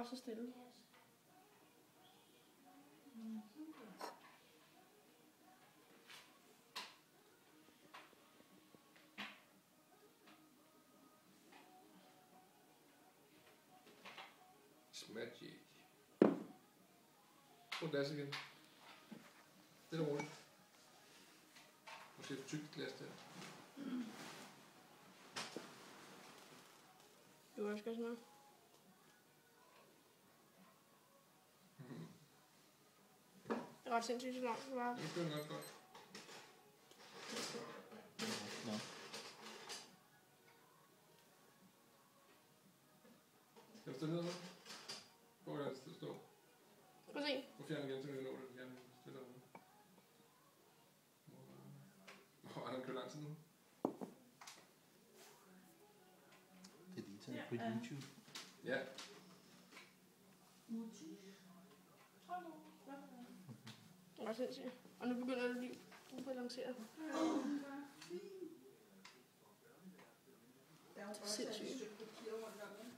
Bare så stille. Magic. Og glas igen. Det er roligt. Måske et tykt glas der. Du også gøre sådan noget. Det er ret sindssygt så langt. Det var. Det kører nok godt. Nå. Skal du stille ned nu? Hvor er det til at stå? Prøv at se. Prøv at fjerne igen, så vi kan nå det. Fjerne stille nu. Hvor er den kørt lang tid nu? Det er lige taget på YouTube. Ja. Det er ret sindssygt. Og nu begynder det at blive ubalanceret. Der er jo Sindssygt. også et stykke papir rundt om den.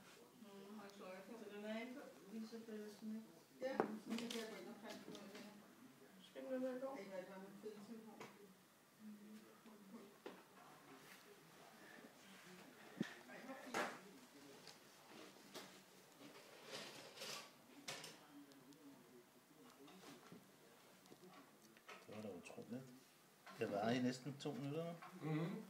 Så den er ikke lige så fælles som ikke. Ja, men det kan jeg gå ind og fandt på det her. Skal den med at gå? Det er ikke, hvad man fede til på. Det var da utroligt. Det var i næsten 2 minutter nu. Mhm.